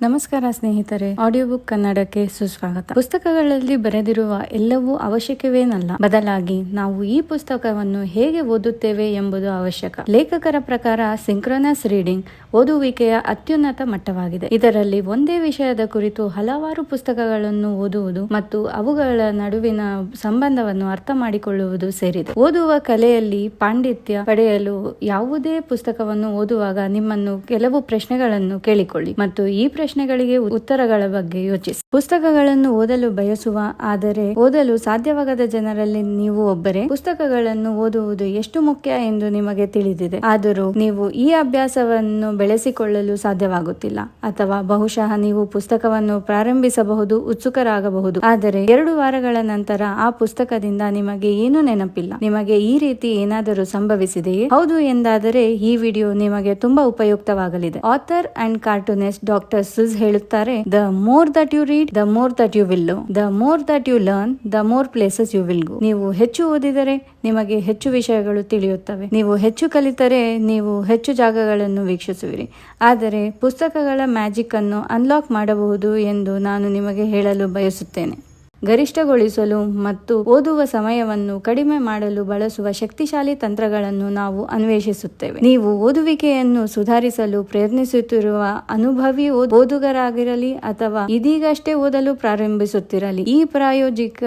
ನಮಸ್ಕಾರ ಸ್ನೇಹಿತರೆ, audio book ಕನ್ನಡಕ್ಕೆ ಸುಸ್ವಾಗತ. ಪುಸ್ತಕಗಳಲ್ಲಿ ಬರೆದಿರುವ ಎಲ್ಲವೂ ಅವಶ್ಯಕವೇನಲ್ಲ, ಬದಲಾಗಿ ನಾವು ಈ ಪುಸ್ತಕವನ್ನು ಹೇಗೆ ಓದುತ್ತೇವೆ ಎಂಬುದು ಅವಶ್ಯಕ. ಲೇಖಕರ ಪ್ರಕಾರ ಸಿಂಕ್ರೊನಸ್ ರೀಡಿಂಗ್ ಓದುವಿಕೆಯ ಅತ್ಯುನ್ನತ ಮಟ್ಟವಾಗಿದೆ. ಇದರಲ್ಲಿ ಒಂದೇ ವಿಷಯದ ಕುರಿತು ಹಲವಾರು ಪುಸ್ತಕಗಳನ್ನು ಓದುವುದು ಮತ್ತು ಅವುಗಳ ನಡುವಿನ ಸಂಬಂಧವನ್ನು ಅರ್ಥ ಮಾಡಿಕೊಳ್ಳುವುದು ಸೇರಿದೆ. ಓದುವ ಕಲೆಯಲ್ಲಿ ಪಾಂಡಿತ್ಯ ಪಡೆಯಲು ಯಾವುದೇ ಪುಸ್ತಕವನ್ನು ಓದುವಾಗ ನಿಮ್ಮನ್ನು ಕೆಲವು ಪ್ರಶ್ನೆಗಳನ್ನು ಕೇಳಿಕೊಳ್ಳಿ ಮತ್ತು ಈ ಪ್ರಶ್ನೆಗಳಿಗೆ ಉತ್ತರಗಳ ಬಗ್ಗೆ ಯೋಚಿಸಿ. ಪುಸ್ತಕಗಳನ್ನು ಓದಲು ಬಯಸುವ ಆದರೆ ಓದಲು ಸಾಧ್ಯವಾಗದ ಜನರಲ್ಲಿ ನೀವು ಒಬ್ಬರೇ. ಪುಸ್ತಕಗಳನ್ನು ಓದುವುದು ಎಷ್ಟು ಮುಖ್ಯ ಎಂದು ನಿಮಗೆ ತಿಳಿದಿದೆ, ಆದರೂ ನೀವು ಈ ಅಭ್ಯಾಸವನ್ನು ಬೆಳೆಸಿಕೊಳ್ಳಲು ಸಾಧ್ಯವಾಗುತ್ತಿಲ್ಲ. ಅಥವಾ ಬಹುಶಃ ನೀವು ಪುಸ್ತಕವನ್ನು ಪ್ರಾರಂಭಿಸಬಹುದು, ಉತ್ಸುಕರಾಗಬಹುದು, ಆದರೆ 2 ವಾರಗಳ ನಂತರ ಆ ಪುಸ್ತಕದಿಂದ ನಿಮಗೆ ಏನೂ ನೆನಪಿಲ್ಲ. ನಿಮಗೆ ಈ ರೀತಿ ಏನಾದರೂ ಸಂಭವಿಸಿದೆಯೇ? ಹೌದು ಎಂದಾದರೆ ಈ ವಿಡಿಯೋ ನಿಮಗೆ ತುಂಬಾ ಉಪಯುಕ್ತವಾಗಲಿದೆ. Author and cartoonist doctor Seuss ಹೇಳುತ್ತಾರೆ, the more that you read, the more that you will know, the more that you learn, the more places you will go. ನೀವು ಹೆಚ್ಚು ಓದಿದರೆ ನಿಮಗೆ ಹೆಚ್ಚು ವಿಷಯಗಳು ತಿಳಿಯುತ್ತವೆ. ನೀವು ಹೆಚ್ಚು ಕಲಿತರೆ ನೀವು ಹೆಚ್ಚು ಜಾಗಗಳನ್ನು ವೀಕ್ಷಿಸುವಿರಿ. ಆದರೆ ಪುಸ್ತಕಗಳ ಮ್ಯಾಜಿಕ್ ಅನ್ನು ಅನ್ಲಾಕ್ ಮಾಡಬಹುದು ಎಂದು ನಾನು ನಿಮಗೆ ಹೇಳಲು ಬಯಸುತ್ತೇನೆ. ಗರಿಷ್ಠಗೊಳಿಸಲು ಮತ್ತು ಓದುವ ಸಮಯವನ್ನು ಕಡಿಮೆ ಮಾಡಲು ಬಳಸುವ ಶಕ್ತಿಶಾಲಿ ತಂತ್ರಗಳನ್ನು ನಾವು ಅನ್ವೇಷಿಸುತ್ತೇವೆ. ನೀವು ಓದುವಿಕೆಯನ್ನು ಸುಧಾರಿಸಲು ಪ್ರಯತ್ನಿಸುತ್ತಿರುವ ಅನುಭವಿ ಓದುಗರಾಗಿರಲಿ ಅಥವಾ ಇದೀಗಷ್ಟೇ ಓದಲು ಪ್ರಾರಂಭಿಸುತ್ತಿರಲಿ, ಈ ಪ್ರಾಯೋಗಿಕ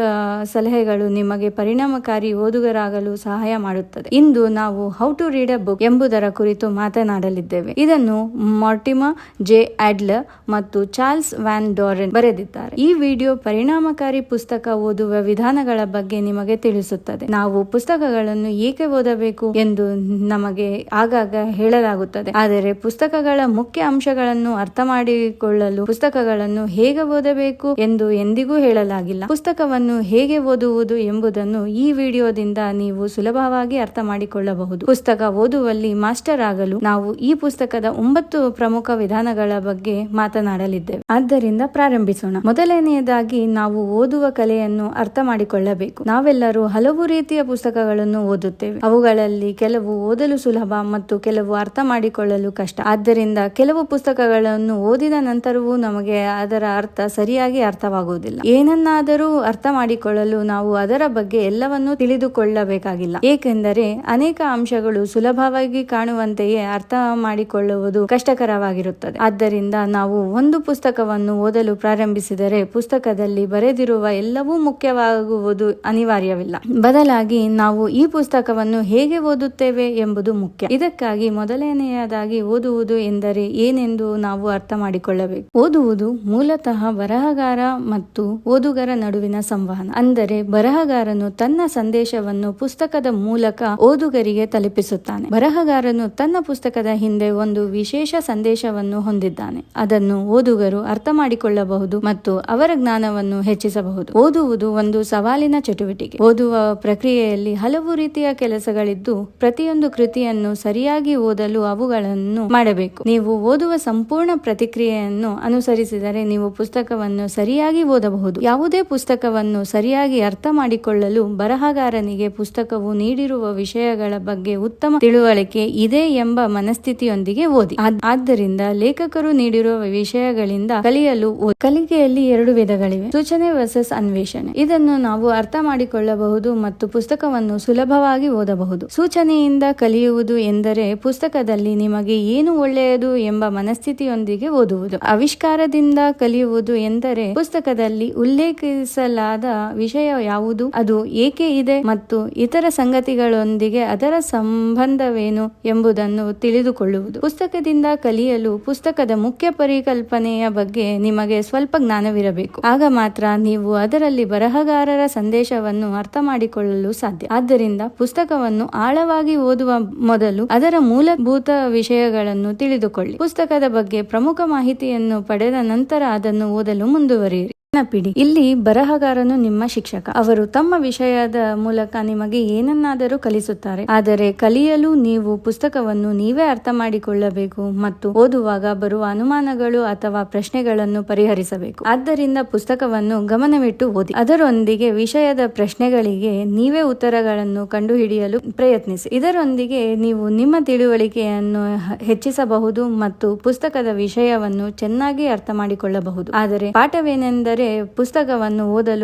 ಸಲಹೆಗಳು ನಿಮಗೆ ಪರಿಣಾಮಕಾರಿ ಓದುಗರಾಗಲು ಸಹಾಯ ಮಾಡುತ್ತದೆ. ಇಂದು ನಾವು how to read a book ಎಂಬುದರ ಕುರಿತು ಮಾತನಾಡಲಿದ್ದೇವೆ. ಇದನ್ನು ಮಾರ್ಟಿಮರ್ ಜೆ ಅಡ್ಲರ್ ಮತ್ತು ಚಾರ್ಲ್ಸ್ ವ್ಯಾನ್ ಡೋರೆನ್ ಬರೆದಿದ್ದಾರೆ. ಈ ವಿಡಿಯೋ ಪರಿಣಾಮಕಾರಿ ಪುಸ್ತಕ ಓದುವ ವಿಧಾನಗಳ ಬಗ್ಗೆ ನಿಮಗೆ ತಿಳಿಸುತ್ತದೆ. ನಾವು ಪುಸ್ತಕಗಳನ್ನು ಏಕೆ ಓದಬೇಕು ಎಂದು ನಮಗೆ ಆಗಾಗ ಹೇಳಲಾಗುತ್ತದೆ, ಆದರೆ ಪುಸ್ತಕಗಳ ಮುಖ್ಯ ಅಂಶಗಳನ್ನು ಅರ್ಥ ಮಾಡಿಕೊಳ್ಳಲು ಪುಸ್ತಕಗಳನ್ನು ಹೇಗೆ ಓದಬೇಕು ಎಂದು ಎಂದಿಗೂ ಹೇಳಲಾಗಿಲ್ಲ. ಪುಸ್ತಕವನ್ನು ಹೇಗೆ ಓದುವುದು ಎಂಬುದನ್ನು ಈ ವಿಡಿಯೋದಿಂದ ನೀವು ಸುಲಭವಾಗಿ ಅರ್ಥ ಮಾಡಿಕೊಳ್ಳಬಹುದು. ಪುಸ್ತಕ ಓದುವಲ್ಲಿ ಮಾಸ್ಟರ್ ಆಗಲು ನಾವು ಈ ಪುಸ್ತಕದ 9 ಪ್ರಮುಖ ವಿಧಾನಗಳ ಬಗ್ಗೆ ಮಾತನಾಡಲಿದ್ದೇವೆ. ಆದ್ದರಿಂದ ಪ್ರಾರಂಭಿಸೋಣ. ಮೊದಲನೆಯದಾಗಿ ನಾವು ಓದುವ ಕಲೆಯನ್ನು ಅರ್ಥ ಮಾಡಿಕೊಳ್ಳಬೇಕು. ನಾವೆಲ್ಲರೂ ಹಲವು ರೀತಿಯ ಪುಸ್ತಕಗಳನ್ನು ಓದುತ್ತೇವೆ. ಅವುಗಳಲ್ಲಿ ಕೆಲವು ಓದಲು ಸುಲಭ ಮತ್ತು ಕೆಲವು ಅರ್ಥ ಮಾಡಿಕೊಳ್ಳಲು ಕಷ್ಟ. ಆದ್ದರಿಂದ ಕೆಲವು ಪುಸ್ತಕಗಳನ್ನು ಓದಿದ ನಂತರವೂ ನಮಗೆ ಅದರ ಅರ್ಥ ಸರಿಯಾಗಿ ಅರ್ಥವಾಗುವುದಿಲ್ಲ. ಏನನ್ನಾದರೂ ಅರ್ಥ ಮಾಡಿಕೊಳ್ಳಲು ನಾವು ಅದರ ಬಗ್ಗೆ ಎಲ್ಲವನ್ನೂ ತಿಳಿದುಕೊಳ್ಳಬೇಕಾಗಿಲ್ಲ, ಏಕೆಂದರೆ ಅನೇಕ ಅಂಶಗಳು ಸುಲಭವಾಗಿ ಕಾಣುವಂತೆಯೇ ಅರ್ಥ ಮಾಡಿಕೊಳ್ಳುವುದು ಕಷ್ಟಕರವಾಗಿರುತ್ತದೆ. ಆದ್ದರಿಂದ ನಾವು ಒಂದು ಪುಸ್ತಕವನ್ನು ಓದಲು ಪ್ರಾರಂಭಿಸಿದರೆ ಪುಸ್ತಕದಲ್ಲಿ ಬರೆದಿರುವ ಎಲ್ಲವೂ ಮುಖ್ಯವಾಗುವುದು ಅನಿವಾರ್ಯವಿಲ್ಲ. ಬದಲಾಗಿ ನಾವು ಈ ಪುಸ್ತಕವನ್ನು ಹೇಗೆ ಓದುತ್ತೇವೆ ಎಂಬುದು ಮುಖ್ಯ. ಇದಕ್ಕಾಗಿ ಮೊದಲನೆಯದಾಗಿ ಓದುವುದು ಎಂದರೆ ಏನೆಂದು ನಾವು ಅರ್ಥ ಮಾಡಿಕೊಳ್ಳಬೇಕು. ಓದುವುದು ಮೂಲತಃ ಬರಹಗಾರ ಮತ್ತು ಓದುಗರ ನಡುವಿನ ಸಂವಹನ. ಅಂದರೆ ಬರಹಗಾರನು ತನ್ನ ಸಂದೇಶವನ್ನು ಪುಸ್ತಕದ ಮೂಲಕ ಓದುಗರಿಗೆ ತಲುಪಿಸುತ್ತಾನೆ. ಬರಹಗಾರನು ತನ್ನ ಪುಸ್ತಕದ ಹಿಂದೆ ಒಂದು ವಿಶೇಷ ಸಂದೇಶವನ್ನು ಹೊಂದಿದ್ದಾನೆ. ಅದನ್ನು ಓದುಗರು ಅರ್ಥ ಮಾಡಿಕೊಳ್ಳಬಹುದು ಮತ್ತು ಅವರ ಜ್ಞಾನವನ್ನು ಹೆಚ್ಚಿಸಬಹುದು. ಓದುವುದು ಒಂದು ಸವಾಲಿನ ಚಟುವಟಿಕೆ. ಓದುವ ಪ್ರಕ್ರಿಯೆಯಲ್ಲಿ ಹಲವು ರೀತಿಯ ಕೆಲಸಗಳಿದ್ದು ಪ್ರತಿಯೊಂದು ಕೃತಿಯನ್ನು ಸರಿಯಾಗಿ ಓದಲು ಅವುಗಳನ್ನು ಮಾಡಬೇಕು. ನೀವು ಓದುವ ಸಂಪೂರ್ಣ ಪ್ರತಿಕ್ರಿಯೆಯನ್ನು ಅನುಸರಿಸಿದರೆ ನೀವು ಪುಸ್ತಕವನ್ನು ಸರಿಯಾಗಿ ಓದಬಹುದು. ಯಾವುದೇ ಪುಸ್ತಕವನ್ನು ಸರಿಯಾಗಿ ಅರ್ಥ ಮಾಡಿಕೊಳ್ಳಲು ಬರಹಗಾರನಿಗೆ ಪುಸ್ತಕವು ನೀಡಿರುವ ವಿಷಯಗಳ ಬಗ್ಗೆ ಉತ್ತಮ ತಿಳುವಳಿಕೆ ಇದೆ ಎಂಬ ಮನಸ್ಥಿತಿಯೊಂದಿಗೆ ಓದಿ. ಆದ್ದರಿಂದ ಲೇಖಕರು ನೀಡಿರುವ ವಿಷಯಗಳಿಂದ ಕಲಿಯಲು ಕಲಿಕೆಯಲ್ಲಿ 2 ವಿಧಗಳಿವೆ: ಸೂಚನೆ ವರ್ಸಸ್ ಅನ್ವೇಷಣೆ. ಇದನ್ನು ನಾವು ಅರ್ಥ ಮಾಡಿಕೊಳ್ಳಬಹುದು ಮತ್ತು ಪುಸ್ತಕವನ್ನು ಸುಲಭವಾಗಿ ಓದಬಹುದು. ಸೂಚನೆಯಿಂದ ಕಲಿಯುವುದು ಎಂದರೆ ಪುಸ್ತಕದಲ್ಲಿ ನಿಮಗೆ ಏನು ಒಳ್ಳೆಯದು ಎಂಬ ಮನಸ್ಥಿತಿಯೊಂದಿಗೆ ಓದುವುದು. ಆವಿಷ್ಕಾರದಿಂದ ಕಲಿಯುವುದು ಎಂದರೆ ಪುಸ್ತಕದಲ್ಲಿ ಉಲ್ಲೇಖಿಸಲಾದ ವಿಷಯ ಯಾವುದು, ಅದು ಏಕೆ ಇದೆ ಮತ್ತು ಇತರ ಸಂಗತಿಗಳೊಂದಿಗೆ ಅದರ ಸಂಬಂಧವೇನು ಎಂಬುದನ್ನು ತಿಳಿದುಕೊಳ್ಳುವುದು. ಪುಸ್ತಕದಿಂದ ಕಲಿಯಲು ಪುಸ್ತಕದ ಮುಖ್ಯ ಪರಿಕಲ್ಪನೆಯ ಬಗ್ಗೆ ನಿಮಗೆ ಸ್ವಲ್ಪ ಜ್ಞಾನವಿರಬೇಕು. ಆಗ ಮಾತ್ರ ನೀವು ಅದರಲ್ಲಿ ಬರಹಗಾರರ ಸಂದೇಶವನ್ನು ಅರ್ಥ ಮಾಡಿಕೊಳ್ಳಲು ಸಾಧ್ಯ. ಆದ್ದರಿಂದ ಪುಸ್ತಕವನ್ನು ಆಳವಾಗಿ ಓದುವ ಮೊದಲು ಅದರ ಮೂಲಭೂತ ವಿಷಯಗಳನ್ನು ತಿಳಿದುಕೊಳ್ಳಿ. ಪುಸ್ತಕದ ಬಗ್ಗೆ ಪ್ರಮುಖ ಮಾಹಿತಿಯನ್ನು ಪಡೆದ ನಂತರ ಅದನ್ನು ಓದಲು ಮುಂದುವರಿಯಿರಿ. ನೆನಪಿಡಿ, ಇಲ್ಲಿ ಬರಹಗಾರನು ನಿಮ್ಮ ಶಿಕ್ಷಕ. ಅವರು ತಮ್ಮ ವಿಷಯದ ಮೂಲಕ ನಿಮಗೆ ಏನನ್ನಾದರೂ ಕಲಿಸುತ್ತಾರೆ. ಆದರೆ ಕಲಿಯಲು ನೀವು ಪುಸ್ತಕವನ್ನು ನೀವೇ ಅರ್ಥ ಮಾಡಿಕೊಳ್ಳಬೇಕು ಮತ್ತು ಓದುವಾಗ ಬರುವ ಅನುಮಾನಗಳು ಅಥವಾ ಪ್ರಶ್ನೆಗಳನ್ನು ಪರಿಹರಿಸಬೇಕು. ಆದ್ದರಿಂದ ಪುಸ್ತಕವನ್ನು ಗಮನವಿಟ್ಟು ಓದಿ. ಅದರೊಂದಿಗೆ ವಿಷಯದ ಪ್ರಶ್ನೆಗಳಿಗೆ ನೀವೇ ಉತ್ತರಗಳನ್ನು ಕಂಡುಹಿಡಿಯಲು ಪ್ರಯತ್ನಿಸಿ. ಇದರೊಂದಿಗೆ ನೀವು ನಿಮ್ಮ ತಿಳುವಳಿಕೆಯನ್ನು ಹೆಚ್ಚಿಸಬಹುದು ಮತ್ತು ಪುಸ್ತಕದ ವಿಷಯವನ್ನು ಚೆನ್ನಾಗಿ ಅರ್ಥ ಮಾಡಿಕೊಳ್ಳಬಹುದು. ಆದರೆ ಪಾಠವೇನೆಂದರೆ, ಪುಸ್ತಕವನ್ನು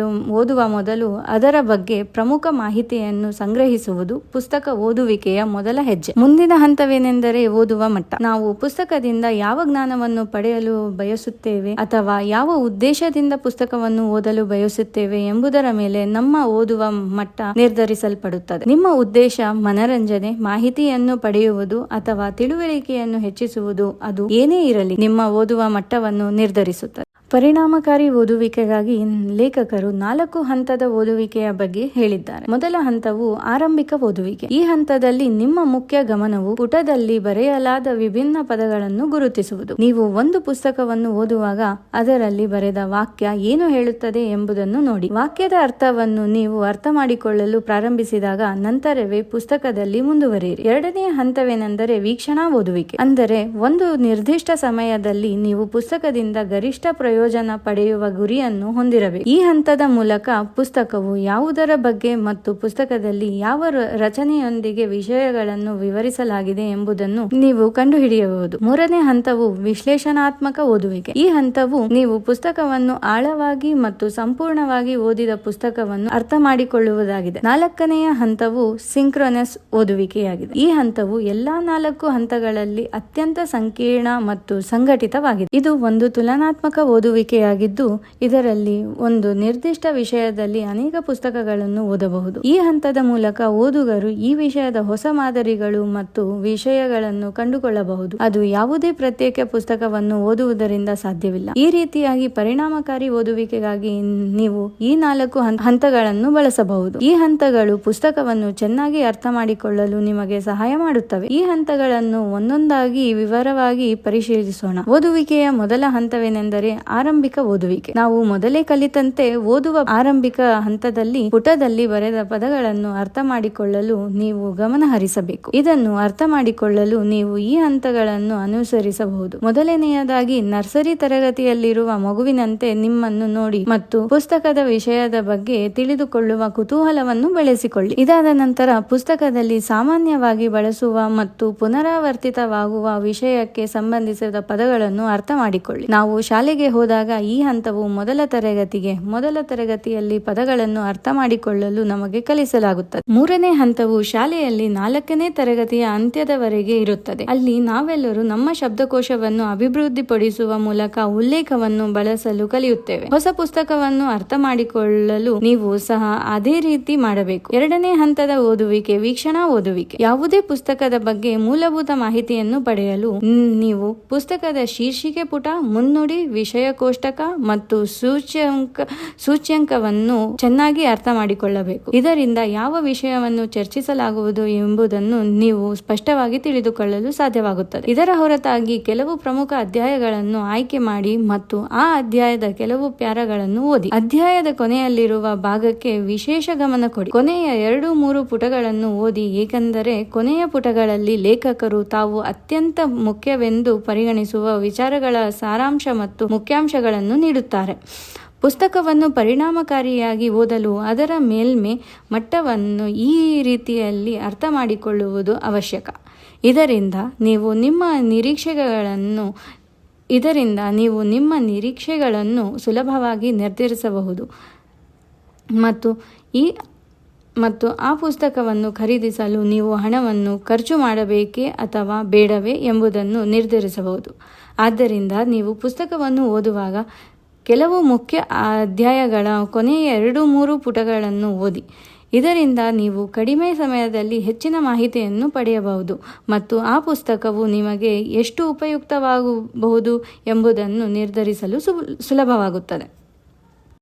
ಓದುವ ಮೊದಲು ಅದರ ಬಗ್ಗೆ ಪ್ರಮುಖ ಮಾಹಿತಿಯನ್ನು ಸಂಗ್ರಹಿಸುವುದು ಪುಸ್ತಕ ಓದುವಿಕೆಯ ಮೊದಲ ಹೆಜ್ಜೆ. ಮುಂದಿನ ಹಂತವೇನೆಂದರೆ ಓದುವ ಮಟ್ಟ. ನಾವು ಪುಸ್ತಕದಿಂದ ಯಾವ ಜ್ಞಾನವನ್ನು ಪಡೆಯಲು ಬಯಸುತ್ತೇವೆ ಅಥವಾ ಯಾವ ಉದ್ದೇಶದಿಂದ ಪುಸ್ತಕವನ್ನು ಓದಲು ಬಯಸುತ್ತೇವೆ ಎಂಬುದರ ಮೇಲೆ ನಮ್ಮ ಓದುವ ಮಟ್ಟ ನಿರ್ಧರಿಸಲ್ಪಡುತ್ತದೆ. ನಿಮ್ಮ ಉದ್ದೇಶ ಮನರಂಜನೆ, ಮಾಹಿತಿಯನ್ನು ಪಡೆಯುವುದು ಅಥವಾ ತಿಳುವಳಿಕೆಯನ್ನು ಹೆಚ್ಚಿಸುವುದು, ಅದು ಏನೇ ಇರಲಿ, ನಿಮ್ಮ ಓದುವ ಮಟ್ಟವನ್ನು ನಿರ್ಧರಿಸುತ್ತದೆ. ಪರಿಣಾಮಕಾರಿ ಓದುವಿಕೆಗಾಗಿ ಲೇಖಕರು 4 ಹಂತದ ಓದುವಿಕೆಯ ಬಗ್ಗೆ ಹೇಳಿದ್ದಾರೆ. ಮೊದಲ ಹಂತವು ಆರಂಭಿಕ ಓದುವಿಕೆ. ಈ ಹಂತದಲ್ಲಿ ನಿಮ್ಮ ಮುಖ್ಯ ಗಮನವು ಪುಟದಲ್ಲಿ ಬರೆಯಲಾದ ವಿಭಿನ್ನ ಪದಗಳನ್ನು ಗುರುತಿಸುವುದು. ನೀವು ಒಂದು ಪುಸ್ತಕವನ್ನು ಓದುವಾಗ ಅದರಲ್ಲಿ ಬರೆದ ವಾಕ್ಯ ಏನು ಹೇಳುತ್ತದೆ ಎಂಬುದನ್ನು ನೋಡಿ. ವಾಕ್ಯದ ಅರ್ಥವನ್ನು ನೀವು ಅರ್ಥ ಮಾಡಿಕೊಳ್ಳಲು ಪ್ರಾರಂಭಿಸಿದಾಗ ನಂತರವೇ ಪುಸ್ತಕದಲ್ಲಿ ಮುಂದುವರಿಯಿರಿ. ಎರಡನೆಯ ಹಂತವೇನೆಂದರೆ ವೀಕ್ಷಣಾ ಓದುವಿಕೆ. ಅಂದರೆ ಒಂದು ನಿರ್ದಿಷ್ಟ ಸಮಯದಲ್ಲಿ ನೀವು ಪುಸ್ತಕದಿಂದ ಗರಿಷ್ಠ ಪ್ರಯೋಜನ ಪಡೆಯುವ ಗುರಿಯನ್ನು ಹೊಂದಿರಬೇಕು. ಈ ಹಂತದ ಮೂಲಕ ಪುಸ್ತಕವು ಯಾವುದರ ಬಗ್ಗೆ ಮತ್ತು ಪುಸ್ತಕದಲ್ಲಿ ಯಾವ ರಚನೆಯೊಂದಿಗೆ ವಿಷಯಗಳನ್ನು ವಿವರಿಸಲಾಗಿದೆ ಎಂಬುದನ್ನು ನೀವು ಕಂಡುಹಿಡಿಯಬಹುದು. ಮೂರನೇ ಹಂತವು ವಿಶ್ಲೇಷಣಾತ್ಮಕ ಓದುವಿಕೆ. ಈ ಹಂತವು ನೀವು ಪುಸ್ತಕವನ್ನು ಆಳವಾಗಿ ಮತ್ತು ಸಂಪೂರ್ಣವಾಗಿ ಓದಿದ ಪುಸ್ತಕವನ್ನು ಅರ್ಥ ಮಾಡಿಕೊಳ್ಳುವುದಾಗಿದೆ. ನಾಲ್ಕನೆಯ ಹಂತವು ಸಿಂಕ್ರೊನಸ್ ಓದುವಿಕೆಯಾಗಿದೆ. ಈ ಹಂತವು ಎಲ್ಲಾ 4 ಹಂತಗಳಲ್ಲಿ ಅತ್ಯಂತ ಸಂಕೀರ್ಣ ಮತ್ತು ಸಂಘಟಿತವಾಗಿದೆ. ಇದು ಒಂದು ತುಲನಾತ್ಮಕ ಓದುವಿಕೆಯಾಗಿದ್ದು ಇದರಲ್ಲಿ ಒಂದು ನಿರ್ದಿಷ್ಟ ವಿಷಯದಲ್ಲಿ ಅನೇಕ ಪುಸ್ತಕಗಳನ್ನು ಓದಬಹುದು. ಈ ಹಂತದ ಮೂಲಕ ಓದುಗರು ಈ ವಿಷಯದ ಹೊಸ ಮಾದರಿಗಳು ಮತ್ತು ವಿಷಯಗಳನ್ನು ಕಂಡುಕೊಳ್ಳಬಹುದು. ಅದು ಯಾವುದೇ ಪ್ರತ್ಯೇಕ ಪುಸ್ತಕವನ್ನು ಓದುವುದರಿಂದ ಸಾಧ್ಯವಿಲ್ಲ. ಈ ರೀತಿಯಾಗಿ ಪರಿಣಾಮಕಾರಿ ಓದುವಿಕೆಗಾಗಿ ನೀವು ಈ 4 ಹಂತಗಳನ್ನು ಬಳಸಬಹುದು. ಈ ಹಂತಗಳು ಪುಸ್ತಕವನ್ನು ಚೆನ್ನಾಗಿ ಅರ್ಥ ಮಾಡಿಕೊಳ್ಳಲು ನಿಮಗೆ ಸಹಾಯ ಮಾಡುತ್ತವೆ. ಈ ಹಂತಗಳನ್ನು ಒಂದೊಂದಾಗಿ ವಿವರವಾಗಿ ಪರಿಶೀಲಿಸೋಣ. ಓದುವಿಕೆಯ ಮೊದಲ ಹಂತವೇನೆಂದರೆ ಆರಂಭಿಕ ಓದುವಿಕೆ. ನಾವು ಮೊದಲೇ ಕಲಿತಂತೆ ಓದುವ ಆರಂಭಿಕ ಹಂತದಲ್ಲಿ ಪುಟದಲ್ಲಿ ಬರೆದ ಪದಗಳನ್ನು ಅರ್ಥ ಮಾಡಿಕೊಳ್ಳಲು ನೀವು ಗಮನ ಹರಿಸಬೇಕು. ಇದನ್ನು ಅರ್ಥ ಮಾಡಿಕೊಳ್ಳಲು ನೀವು ಈ ಹಂತಗಳನ್ನು ಅನುಸರಿಸಬಹುದು. ಮೊದಲನೆಯದಾಗಿ ನರ್ಸರಿ ತರಗತಿಯಲ್ಲಿರುವ ಮಗುವಿನಂತೆ ನಿಮ್ಮನ್ನು ನೋಡಿ ಮತ್ತು ಪುಸ್ತಕದ ವಿಷಯದ ಬಗ್ಗೆ ತಿಳಿದುಕೊಳ್ಳುವ ಕುತೂಹಲವನ್ನು ಬೆಳೆಸಿಕೊಳ್ಳಿ. ಇದಾದ ನಂತರ ಪುಸ್ತಕದಲ್ಲಿ ಸಾಮಾನ್ಯವಾಗಿ ಬಳಸುವ ಮತ್ತು ಪುನರಾವರ್ತಿತವಾಗುವ ವಿಷಯಕ್ಕೆ ಸಂಬಂಧಿಸಿದ ಪದಗಳನ್ನು ಅರ್ಥ ಮಾಡಿಕೊಳ್ಳಿ. ನಾವು ಶಾಲೆಗೆ ಹೋದಾಗ ಈ ಹಂತವು ಮೊದಲ ತರಗತಿಯಲ್ಲಿ ಪದಗಳನ್ನು ಅರ್ಥ ಮಾಡಿಕೊಳ್ಳಲು ನಮಗೆ ಕಲಿಸಲಾಗುತ್ತದೆ. ಮೂರನೇ ಹಂತವು ಶಾಲೆಯಲ್ಲಿ 4ನೇ ತರಗತಿಯ ಅಂತ್ಯದವರೆಗೆ ಇರುತ್ತದೆ. ಅಲ್ಲಿ ನಾವೆಲ್ಲರೂ ನಮ್ಮ ಶಬ್ದಕೋಶವನ್ನು ಅಭಿವೃದ್ಧಿಪಡಿಸುವ ಮೂಲಕ ಉಲ್ಲೇಖವನ್ನು ಬಳಸಲು ಕಲಿಯುತ್ತೇವೆ. ಹೊಸ ಪುಸ್ತಕವನ್ನು ಅರ್ಥ ಮಾಡಿಕೊಳ್ಳಲು ನೀವು ಸಹ ಅದೇ ರೀತಿ ಮಾಡಬೇಕು. ಎರಡನೇ ಹಂತದ ಓದುವಿಕೆ ವೀಕ್ಷಣಾ ಓದುವಿಕೆ. ಯಾವುದೇ ಪುಸ್ತಕದ ಬಗ್ಗೆ ಮೂಲಭೂತ ಮಾಹಿತಿಯನ್ನು ಪಡೆಯಲು ನೀವು ಪುಸ್ತಕದ ಶೀರ್ಷಿಕೆ ಪುಟ, ಮುನ್ನುಡಿ, ವಿಷಯ ಕೋಷ್ಟಕ ಮತ್ತು ಸೂಚ್ಯಂಕವನ್ನು ಚೆನ್ನಾಗಿ ಅರ್ಥ ಮಾಡಿಕೊಳ್ಳಬೇಕು. ಇದರಿಂದ ಯಾವ ವಿಷಯವನ್ನು ಚರ್ಚಿಸಲಾಗುವುದು ಎಂಬುದನ್ನು ನೀವು ಸ್ಪಷ್ಟವಾಗಿ ತಿಳಿದುಕೊಳ್ಳಲು ಸಾಧ್ಯವಾಗುತ್ತದೆ. ಇದರ ಹೊರತಾಗಿ ಕೆಲವು ಪ್ರಮುಖ ಅಧ್ಯಾಯಗಳನ್ನು ಆಯ್ಕೆ ಮಾಡಿ ಮತ್ತು ಆ ಅಧ್ಯಾಯದ ಕೆಲವು ಪ್ಯಾರಾಗಳನ್ನು ಓದಿ. ಅಧ್ಯಾಯದ ಕೊನೆಯಲ್ಲಿರುವ ಭಾಗಕ್ಕೆ ವಿಶೇಷ ಗಮನ ಕೊಡಿ. ಕೊನೆಯ 2-3 ಪುಟಗಳನ್ನು ಓದಿ, ಏಕೆಂದರೆ ಕೊನೆಯ ಪುಟಗಳಲ್ಲಿ ಲೇಖಕರು ತಾವು ಅತ್ಯಂತ ಮುಖ್ಯವೆಂದು ಪರಿಗಣಿಸುವ ವಿಚಾರಗಳ ಸಾರಾಂಶ ಮತ್ತು ಮುಖ್ಯಾಂಶಗಳನ್ನು ನೀಡುತ್ತಾರೆ. ಪುಸ್ತಕವನ್ನು ಪರಿಣಾಮಕಾರಿಯಾಗಿ ಓದಲು ಅದರ ಮೇಲ್ಮೆ ಮಟ್ಟವನ್ನು ಈ ರೀತಿಯಲ್ಲಿ ಅರ್ಥ ಮಾಡಿಕೊಳ್ಳುವುದು ಅವಶ್ಯಕ. ಇದರಿಂದ ನೀವು ನಿಮ್ಮ ನಿರೀಕ್ಷೆಗಳನ್ನು ಸುಲಭವಾಗಿ ನಿರ್ಧರಿಸಬಹುದು ಮತ್ತು ಆ ಪುಸ್ತಕವನ್ನು ಖರೀದಿಸಲು ನೀವು ಹಣವನ್ನು ಖರ್ಚು ಮಾಡಬೇಕೇ ಅಥವಾ ಬೇಡವೇ ಎಂಬುದನ್ನು ನಿರ್ಧರಿಸಬಹುದು. ಆದ್ದರಿಂದ ನೀವು ಪುಸ್ತಕವನ್ನು ಓದುವಾಗ ಕೆಲವು ಮುಖ್ಯ ಅಧ್ಯಾಯಗಳ ಕೊನೆಯ 2-3 ಪುಟಗಳನ್ನು ಓದಿ. ಇದರಿಂದ ನೀವು ಕಡಿಮೆ ಸಮಯದಲ್ಲಿ ಹೆಚ್ಚಿನ ಮಾಹಿತಿಯನ್ನು ಪಡೆಯಬಹುದು ಮತ್ತು ಆ ಪುಸ್ತಕವು ನಿಮಗೆ ಎಷ್ಟು ಉಪಯುಕ್ತವಾಗಬಹುದು ಎಂಬುದನ್ನು ನಿರ್ಧರಿಸಲು ಸುಲಭವಾಗುತ್ತದೆ.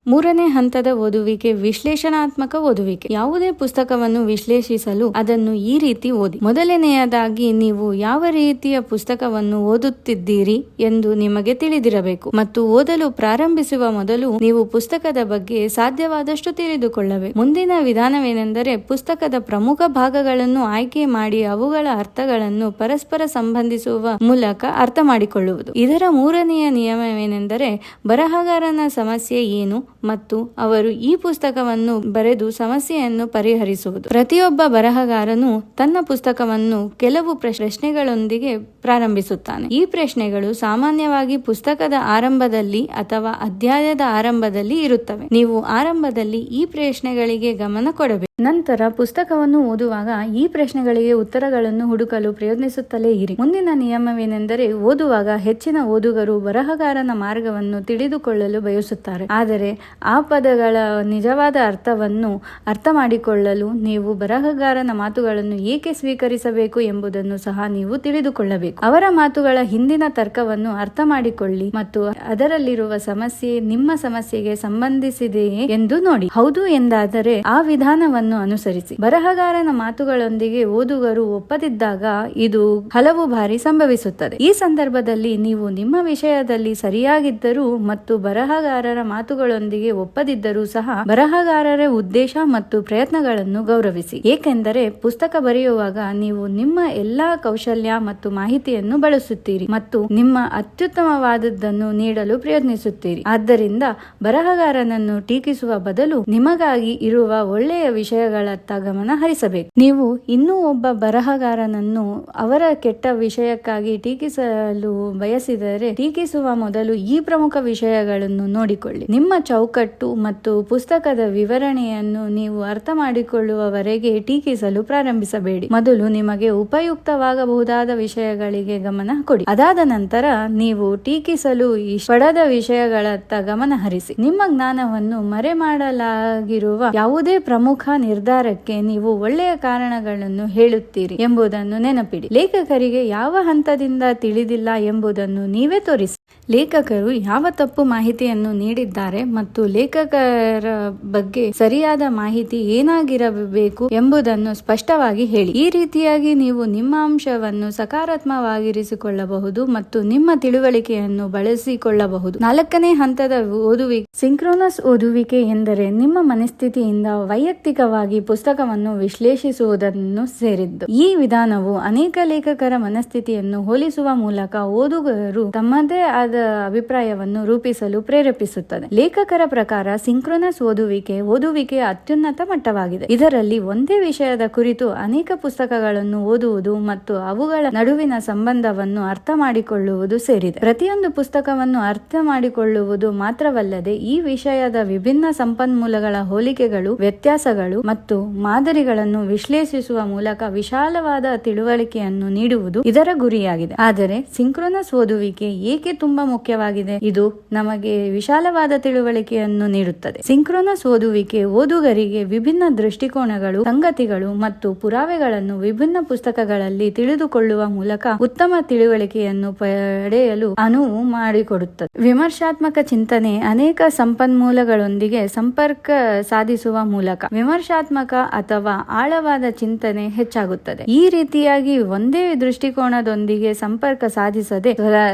ಮೂರನೇ ಹಂತದ ಓದುವಿಕೆ ವಿಶ್ಲೇಷಣಾತ್ಮಕ ಓದುವಿಕೆ. ಯಾವುದೇ ಪುಸ್ತಕವನ್ನು ವಿಶ್ಲೇಷಿಸಲು ಅದನ್ನು ಈ ರೀತಿ ಓದಿ. ಮೊದಲನೆಯದಾಗಿ ನೀವು ಯಾವ ರೀತಿಯ ಪುಸ್ತಕವನ್ನು ಓದುತ್ತಿದ್ದೀರಿ ಎಂದು ನಿಮಗೆ ತಿಳಿದಿರಬೇಕು ಮತ್ತು ಓದಲು ಪ್ರಾರಂಭಿಸುವ ಮೊದಲು ನೀವು ಪುಸ್ತಕದ ಬಗ್ಗೆ ಸಾಧ್ಯವಾದಷ್ಟು ತಿಳಿದುಕೊಳ್ಳಬೇಕು. ಮುಂದಿನ ವಿಧಾನವೇನೆಂದರೆ ಪುಸ್ತಕದ ಪ್ರಮುಖ ಭಾಗಗಳನ್ನು ಆಯ್ಕೆ ಮಾಡಿ ಅವುಗಳ ಅರ್ಥಗಳನ್ನು ಪರಸ್ಪರ ಸಂಬಂಧಿಸುವ ಮೂಲಕ ಅರ್ಥ ಮಾಡಿಕೊಳ್ಳುವುದು. ಇದರ ಮೂರನೆಯ ನಿಯಮವೇನೆಂದರೆ ಬರಹಗಾರನ ಸಮಸ್ಯೆ ಏನು ಮತ್ತು ಅವರು ಈ ಪುಸ್ತಕವನ್ನು ಬರೆದು ಸಮಸ್ಯೆಯನ್ನು ಪರಿಹರಿಸುವುದು. ಪ್ರತಿಯೊಬ್ಬ ಬರಹಗಾರನು ತನ್ನ ಪುಸ್ತಕವನ್ನು ಕೆಲವು ಪ್ರಶ್ನೆಗಳೊಂದಿಗೆ ಪ್ರಾರಂಭಿಸುತ್ತಾನೆ. ಈ ಪ್ರಶ್ನೆಗಳು ಸಾಮಾನ್ಯವಾಗಿ ಪುಸ್ತಕದ ಆರಂಭದಲ್ಲಿ ಅಥವಾ ಅಧ್ಯಾಯದ ಆರಂಭದಲ್ಲಿ ಇರುತ್ತವೆ. ನೀವು ಆರಂಭದಲ್ಲಿ ಈ ಪ್ರಶ್ನೆಗಳಿಗೆ ಗಮನ ಕೊಡಬೇಕು. ನಂತರ ಪುಸ್ತಕವನ್ನು ಓದುವಾಗ ಈ ಪ್ರಶ್ನೆಗಳಿಗೆ ಉತ್ತರಗಳನ್ನು ಹುಡುಕಲು ಪ್ರಯತ್ನಿಸುತ್ತಲೇ ಇರಿ. ಮುಂದಿನ ನಿಯಮವೇನೆಂದರೆ ಓದುವಾಗ ಹೆಚ್ಚಿನ ಓದುಗರು ಬರಹಗಾರನ ಮಾರ್ಗವನ್ನು ತಿಳಿದುಕೊಳ್ಳಲು ಬಯಸುತ್ತಾರೆ, ಆದರೆ ಆ ಪದಗಳ ನಿಜವಾದ ಅರ್ಥವನ್ನು ಅರ್ಥ ಮಾಡಿಕೊಳ್ಳಲು ನೀವು ಬರಹಗಾರನ ಮಾತುಗಳನ್ನು ಏಕೆ ಸ್ವೀಕರಿಸಬೇಕು ಎಂಬುದನ್ನು ಸಹ ನೀವು ತಿಳಿದುಕೊಳ್ಳಬೇಕು. ಅವರ ಮಾತುಗಳ ಹಿಂದಿನ ತರ್ಕವನ್ನು ಅರ್ಥ ಮಾಡಿಕೊಳ್ಳಿ ಮತ್ತು ಅದರಲ್ಲಿರುವ ಸಮಸ್ಯೆ ನಿಮ್ಮ ಸಮಸ್ಯೆಗೆ ಸಂಬಂಧಿಸಿದೆಯೇ ಎಂದು ನೋಡಿ. ಹೌದು ಎಂದಾದರೆ ಆ ವಿಧಾನವನ್ನು ಅನುಸರಿಸಿ. ಬರಹಗಾರನ ಮಾತುಗಳೊಂದಿಗೆ ಓದುಗರು ಒಪ್ಪದಿದ್ದಾಗ ಇದು ಹಲವು ಬಾರಿ ಸಂಭವಿಸುತ್ತದೆ. ಈ ಸಂದರ್ಭದಲ್ಲಿ ನೀವು ನಿಮ್ಮ ವಿಷಯದಲ್ಲಿ ಸರಿಯಾಗಿದ್ದರೂ ಮತ್ತು ಬರಹಗಾರರ ಮಾತುಗಳೊಂದಿಗೆ ಒಪ್ಪದಿದ್ದರೂ ಸಹ ಬರಹಗಾರರ ಉದ್ದೇಶ ಮತ್ತು ಪ್ರಯತ್ನಗಳನ್ನು ಗೌರವಿಸಿ. ಏಕೆಂದರೆ ಪುಸ್ತಕ ಬರೆಯುವಾಗ ನೀವು ನಿಮ್ಮ ಎಲ್ಲಾ ಕೌಶಲ್ಯ ಮತ್ತು ಮಾಹಿತಿಯನ್ನು ಬಳಸುತ್ತೀರಿ ಮತ್ತು ನಿಮ್ಮ ಅತ್ಯುತ್ತಮವಾದದ್ದನ್ನು ನೀಡಲು ಪ್ರಯತ್ನಿಸುತ್ತೀರಿ. ಆದ್ದರಿಂದ ಬರಹಗಾರನನ್ನು ಟೀಕಿಸುವ ಬದಲು ನಿಮಗಾಗಿ ಇರುವ ಒಳ್ಳೆಯ ವಿಷಯಗಳತ್ತ ಗಮನ ಹರಿಸಬೇಕು. ನೀವು ಇನ್ನೂ ಒಬ್ಬ ಬರಹಗಾರನನ್ನು ಅವರ ಕೆಟ್ಟ ವಿಷಯಕ್ಕಾಗಿ ಟೀಕಿಸಲು ಬಯಸಿದರೆ ಟೀಕಿಸುವ ಮೊದಲು ಈ ಪ್ರಮುಖ ವಿಷಯಗಳನ್ನು ನೋಡಿಕೊಳ್ಳಿ. ನಿಮ್ಮ ಚೌಕಟ್ಟು ಮತ್ತು ಪುಸ್ತಕದ ವಿವರಣೆಯನ್ನು ನೀವು ಅರ್ಥ ಮಾಡಿಕೊಳ್ಳುವವರೆಗೆ ಟೀಕಿಸಲು ಪ್ರಾರಂಭಿಸಬೇಡಿ. ಮೊದಲು ನಿಮಗೆ ಉಪಯುಕ್ತವಾಗಬಹುದಾದ ವಿಷಯಗಳಿಗೆ ಗಮನ ಕೊಡಿ. ಅದಾದ ನಂತರ ನೀವು ಟೀಕಿಸಲು ಪಡದ ವಿಷಯಗಳತ್ತ ಗಮನ ಹರಿಸಿ. ನಿಮ್ಮ ಜ್ಞಾನವನ್ನು ಮರೆಮಾಡಲಾಗಿರುವ ಯಾವುದೇ ಪ್ರಮುಖ ನಿರ್ಧಾರಕ್ಕೆ ನೀವು ಒಳ್ಳೆಯ ಕಾರಣಗಳನ್ನು ಹೇಳುತ್ತೀರಿ ಎಂಬುದನ್ನು ನೆನಪಿಡಿ. ಲೇಖಕರಿಗೆ ಯಾವ ಹಂತದಿಂದ ತಿಳಿದಿಲ್ಲ ಎಂಬುದನ್ನು ನೀವೇ ತೋರಿಸಿ. ಲೇಖಕರು ಯಾವ ತಪ್ಪು ಮಾಹಿತಿಯನ್ನು ನೀಡಿದ್ದಾರೆ ಮತ್ತು ಲೇಖಕರ ಬಗ್ಗೆ ಸರಿಯಾದ ಮಾಹಿತಿ ಏನಾಗಿರಬೇಕು ಎಂಬುದನ್ನು ಸ್ಪಷ್ಟವಾಗಿ ಹೇಳಿ. ಈ ರೀತಿಯಾಗಿ ನೀವು ನಿಮ್ಮ ಅಂಶವನ್ನು ಸಕಾರಾತ್ಮಕವಾಗಿರಿಸಿಕೊಳ್ಳಬಹುದು ಮತ್ತು ನಿಮ್ಮ ತಿಳುವಳಿಕೆಯನ್ನು ಬಳಸಿಕೊಳ್ಳಬಹುದು. ನಾಲ್ಕನೇ ಹಂತದ ಓದುವಿಕೆ ಸಿಂಕ್ರೋನಸ್ ಓದುವಿಕೆ ಎಂದರೆ ನಿಮ್ಮ ಮನಸ್ಥಿತಿಯಿಂದ ವೈಯಕ್ತಿಕವಾಗಿ ಪುಸ್ತಕವನ್ನು ವಿಶ್ಲೇಷಿಸುವುದನ್ನು ಸೇರಿದ್ದು. ಈ ವಿಧಾನವು ಅನೇಕ ಲೇಖಕರ ಮನಸ್ಥಿತಿಯನ್ನು ಹೋಲಿಸುವ ಮೂಲಕ ಓದುಗರು ತಮ್ಮದೇ ಆದ ಅಭಿಪ್ರಾಯವನ್ನು ರೂಪಿಸಲು ಪ್ರೇರೇಪಿಸುತ್ತದೆ. ಲೇಖಕರ ಪ್ರಕಾರ ಸಿಂಕ್ರೋನಸ್ ಓದುವಿಕೆಯ ಅತ್ಯುನ್ನತ ಮಟ್ಟವಾಗಿದೆ. ಇದರಲ್ಲಿ ಒಂದೇ ವಿಷಯದ ಕುರಿತು ಅನೇಕ ಪುಸ್ತಕಗಳನ್ನು ಓದುವುದು ಮತ್ತು ಅವುಗಳ ನಡುವಿನ ಸಂಬಂಧವನ್ನು ಅರ್ಥ ಮಾಡಿಕೊಳ್ಳುವುದು ಸೇರಿದೆ. ಪ್ರತಿಯೊಂದು ಪುಸ್ತಕವನ್ನು ಅರ್ಥ ಮಾಡಿಕೊಳ್ಳುವುದು ಮಾತ್ರವಲ್ಲದೆ ಈ ವಿಷಯದ ವಿಭಿನ್ನ ಸಂಪನ್ಮೂಲಗಳ ಹೋಲಿಕೆಗಳು, ವ್ಯತ್ಯಾಸಗಳು ಮತ್ತು ಮಾದರಿಗಳನ್ನು ವಿಶ್ಲೇಷಿಸುವ ಮೂಲಕ ವಿಶಾಲವಾದ ತಿಳುವಳಿಕೆಯನ್ನು ನೀಡುವುದು ಇದರ ಗುರಿಯಾಗಿದೆ. ಆದರೆ ಸಿಂಕ್ರೋನಸ್ ಓದುವಿಕೆ ಏಕೆ ತುಂಬಾ ಮುಖ್ಯವಾಗಿದೆ? ಇದು ನಮಗೆ ವಿಶಾಲವಾದ ತಿಳುವಳಿಕೆಯನ್ನು ನೀಡುತ್ತದೆ. ಸಿಂಕ್ರೋನಸ್ ಓದುವಿಕೆ ಓದುಗರಿಗೆ ವಿಭಿನ್ನ ದೃಷ್ಟಿಕೋನಗಳು, ಸಂಗತಿಗಳು ಮತ್ತು ಪುರಾವೆಗಳನ್ನು ವಿಭಿನ್ನ ಪುಸ್ತಕಗಳಲ್ಲಿ ತಿಳಿದುಕೊಳ್ಳುವ ಮೂಲಕ ಉತ್ತಮ ತಿಳುವಳಿಕೆಯನ್ನು ಪಡೆಯಲು ಅನುವು ಮಾಡಿಕೊಡುತ್ತದೆ. ವಿಮರ್ಶಾತ್ಮಕ ಚಿಂತನೆ ಅನೇಕ ಸಂಪನ್ಮೂಲಗಳೊಂದಿಗೆ ಸಂಪರ್ಕ ಸಾಧಿಸುವ ಮೂಲಕ ವಿಮರ್ಶಾತ್ಮಕ ಅಥವಾ ಆಳವಾದ ಚಿಂತನೆ ಹೆಚ್ಚಾಗುತ್ತದೆ. ಈ ರೀತಿಯಾಗಿ ಒಂದೇ ದೃಷ್ಟಿಕೋನದೊಂದಿಗೆ ಸಂಪರ್ಕ ಸಾಧಿಸದೆ